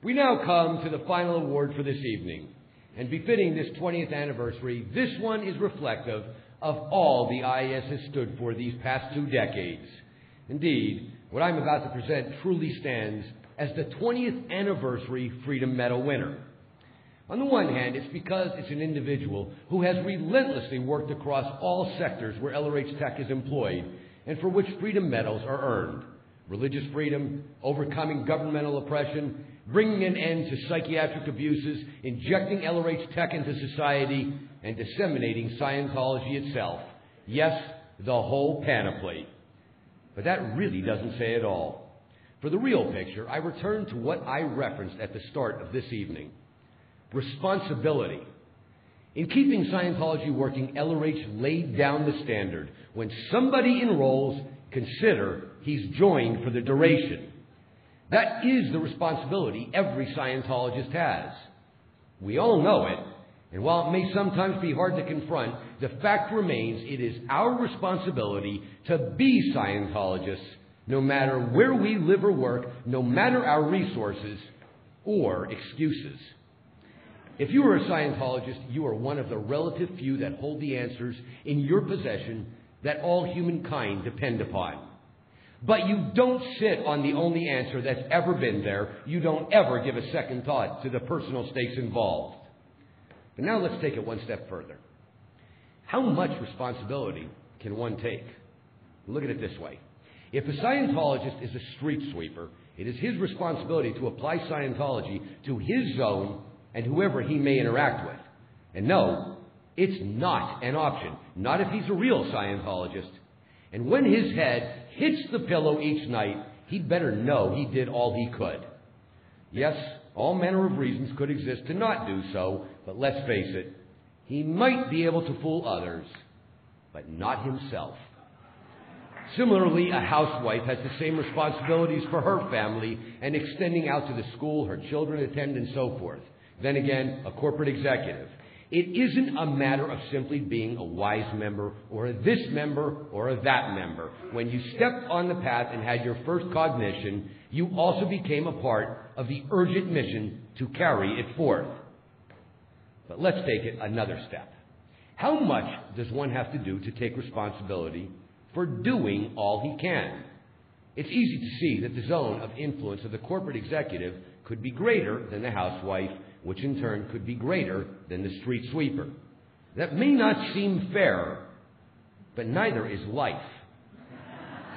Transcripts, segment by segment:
We now come to the final award for this evening. And befitting this 20th anniversary, this one is reflective of all the IAS has stood for these past 2 decades. Indeed, what I'm about to present truly stands as the 20th anniversary Freedom Medal winner. On the one hand, it's because it's an individual who has relentlessly worked across all sectors where LRH Tech is employed and for which Freedom Medals are earned. Religious freedom, overcoming governmental oppression, bringing an end to psychiatric abuses, injecting LRH Tech into society, and disseminating Scientology itself. Yes, the whole panoply. But that really doesn't say it all. For the real picture, I return to what I referenced at the start of this evening. Responsibility. In keeping Scientology working, LRH laid down the standard. When somebody enrolls, consider he's joined for the duration. That is the responsibility every Scientologist has. We all know it, and while it may sometimes be hard to confront, the fact remains it is our responsibility to be Scientologists, no matter where we live or work, no matter our resources or excuses. If you are a Scientologist, you are one of the relative few that hold the answers in your possession that all humankind depend upon. But you don't sit on the only answer that's ever been there. You don't ever give a second thought to the personal stakes involved. But now let's take it one step further. How much responsibility can one take? Look at it this way. If a Scientologist is a street sweeper, it is his responsibility to apply Scientology to his zone and whoever he may interact with. And no, it's not an option. Not if he's a real Scientologist. And when his head hits the pillow each night, he'd better know he did all he could. Yes, all manner of reasons could exist to not do so, but let's face it, he might be able to fool others, but not himself. Similarly, a housewife has the same responsibilities for her family and extending out to the school her children attend and so forth. Then again, a corporate executive. It isn't a matter of simply being a wise member or a this member or a that member. When you stepped on the path and had your first cognition, you also became a part of the urgent mission to carry it forth. But let's take it another step. How much does one have to do to take responsibility for doing all he can? It's easy to see that the zone of influence of the corporate executive could be greater than the housewife, which in turn could be greater than the street sweeper. That may not seem fair, but neither is life.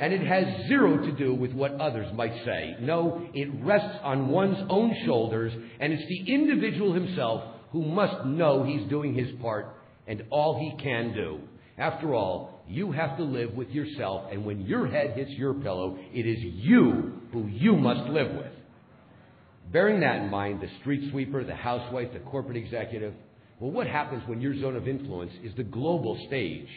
And it has zero to do with what others might say. No, it rests on one's own shoulders, and it's the individual himself who must know he's doing his part and all he can do. After all, you have to live with yourself, and when your head hits your pillow, it is you who you must live with. Bearing that in mind, the street sweeper, the housewife, the corporate executive, well, what happens when your zone of influence is the global stage?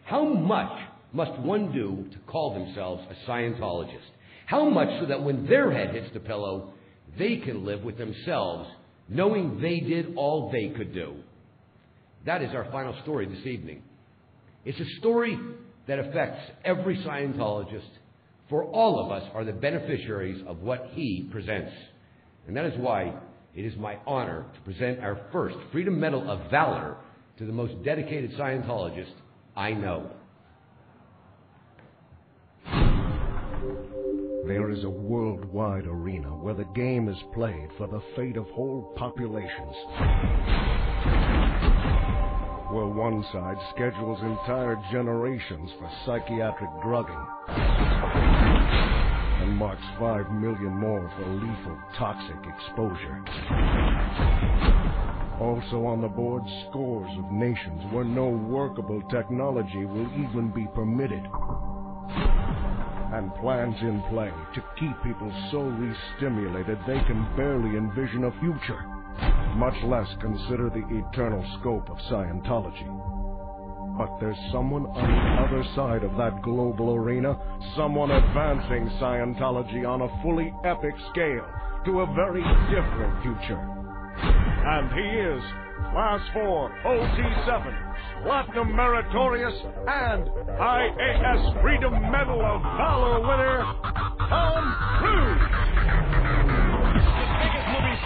How much must one do to call themselves a Scientologist? How much so that when their head hits the pillow, they can live with themselves, knowing they did all they could do? That is our final story this evening. It's a story that affects every Scientologist, for all of us are the beneficiaries of what he presents. And that is why it is my honor to present our first Freedom Medal of Valor to the most dedicated Scientologist I know. There is a worldwide arena where the game is played for the fate of whole populations. Where one side schedules entire generations for psychiatric drugging and marks 5 million more for lethal toxic exposure. Also on the board, scores of nations where no workable technology will even be permitted. And plans in play to keep people so re-stimulated they can barely envision a future, much less consider the eternal scope of Scientology. But there's someone on the other side of that global arena, someone advancing Scientology on a fully epic scale to a very different future. And he is Class 4 OT7, Platinum Meritorious, and IAS Freedom Medal of Valor winner, Tom Cruise. The biggest movie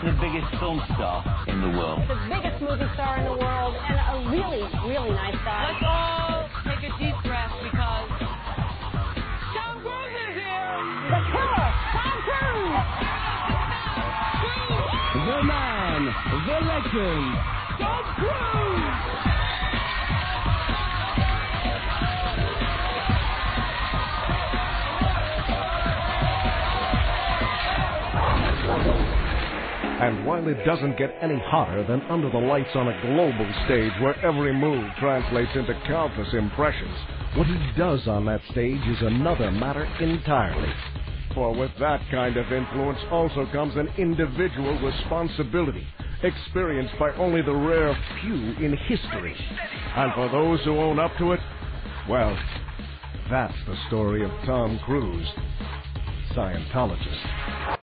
the biggest film star in the world. The biggest movie star in the world, and a really, really nice guy. Let's all take a deep breath because Tom Cruise is here! The killer, Tom Cruise! The man, the legend, Tom Cruise! And while it doesn't get any hotter than under the lights on a global stage where every move translates into countless impressions, what he does on that stage is another matter entirely. For with that kind of influence also comes an individual responsibility, experienced by only the rare few in history. And for those who own up to it, well, that's the story of Tom Cruise, Scientologist.